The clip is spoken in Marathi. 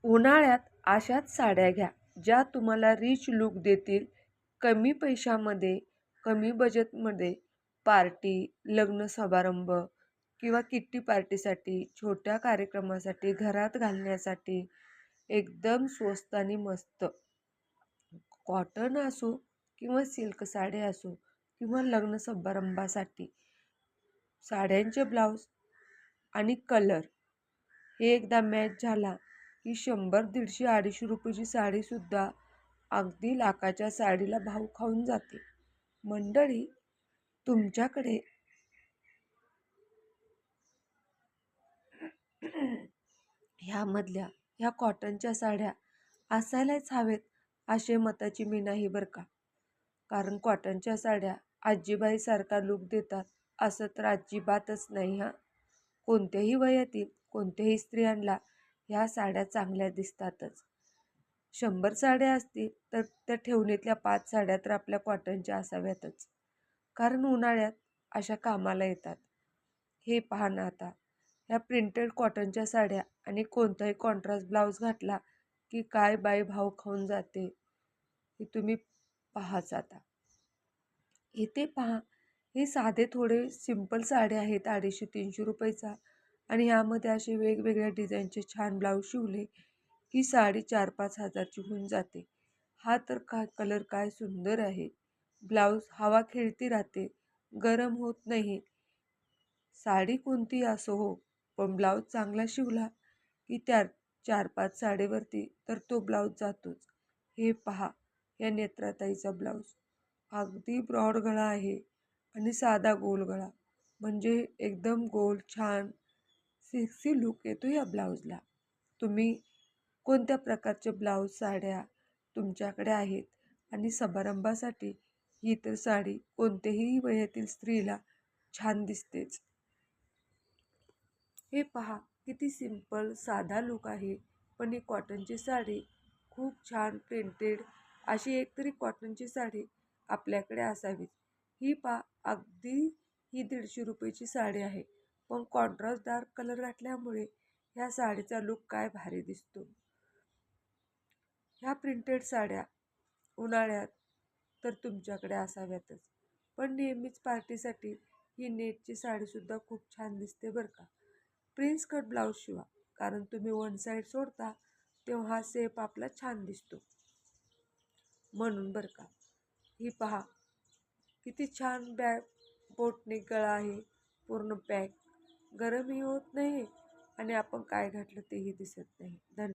उन्हाळ्यात अशाच साड्या घ्या ज्या तुम्हाला रिच लुक देतील. कमी पैशामध्ये, कमी बजेटमध्ये पार्टी, लग्न समारंभ किंवा किट्टी पार्टीसाठी, छोट्या कार्यक्रमासाठी, घरात घालण्यासाठी एकदम स्वस्त आणि मस्त. कॉटन असो किंवा सिल्क साड्या असो किंवा लग्न समारंभासाठी साड्यांचे ब्लाऊज आणि कलर हे एकदा मॅच झाला की 100, 150, 250 रुपयाची साडीसुद्धा अगदी लाखाच्या साडीला भाव खाऊन जाते. मंडळी, तुमच्याकडे ह्या कॉटनच्या साड्या असायलाच हवेत असे मताची मी नाही बरं का. कारण कॉटनच्या साड्या आजीबाईसारखा लूक देतात असं तर अजिबातच नाही हा. कोणत्याही वयातील कोणत्याही स्त्रियांना ह्या साड्या चांगल्या दिसतातच. 100 साड्या असतील तर त्या ठेवणीतल्या 5 साड्या तर आपल्या कॉटनच्या असाव्यातच. कारण उन्हाळ्यात अशा कामाला येतात. हे पहा ना आता, ह्या प्रिंटेड कॉटनच्या साड्या आणि कोणताही कॉन्ट्रास्ट ब्लाऊज घातला की काय बाई भाव खाऊन जाते, हे तुम्ही पाहाच आता. इथे पहा, हे साधे थोडे सिंपल साड्या आहेत 250-300 रुपयाचा आणि यामध्ये असे वेगवेगळ्या डिझाईनचे छान ब्लाऊज शिवले की साडी 4-5 हजारची होऊन जाते. हा तर काय कलर काय सुंदर आहे. ब्लाऊज हवा खेळती राहते, गरम होत नाही. साडी कोणती असो हो, पण ब्लाऊज चांगला शिवला की त्या 4-5 साडीवरती तर तो ब्लाऊज जातोच. हे पहा, या नेत्राताईचा ब्लाऊज अगदी ब्रॉड गळा आहे आणि साधा गोल गळा, म्हणजे एकदम गोल छान सेक्सी लुक येतो या ब्लाऊजला. तुम्ही कोणत्या प्रकारचे ब्लाऊज साड्या तुमच्याकडे आहेत आणि समारंभासाठी ही तर साडी कोणत्याही वयातील स्त्रीला छान दिसतेच. हे पहा, किती सिंपल साधा लुक आहे, पण ही कॉटनची साडी खूप छान प्रिंटेड. अशी एकतरी कॉटनची साडी आपल्याकडे असावी. ही पहा, अगदी ही 150 रुपयाची साडी आहे, पण कॉन्ट्रास्ट डार्क कलर घातल्यामुळे ह्या साडीचा लुक काय भारी दिसतो. ह्या प्रिंटेड साड्या उन्हाळ्यात तर तुमच्याकडे असाव्यातच, पण नेहमीच पार्टीसाठी ही नेटची साडीसुद्धा खूप छान दिसते बरं का. प्रिन्स कट ब्लाऊज शिवा, कारण तुम्ही वन साईड सोडता तेव्हा हा सेप आपला छान दिसतो म्हणून बरं का. ही पहा, किती छान बोटनेक गळा आहे, पूर्ण पॅक, गरमही होत नाही आणि आपण काय घातलं तेही दिसत नाही. धन्यवाद.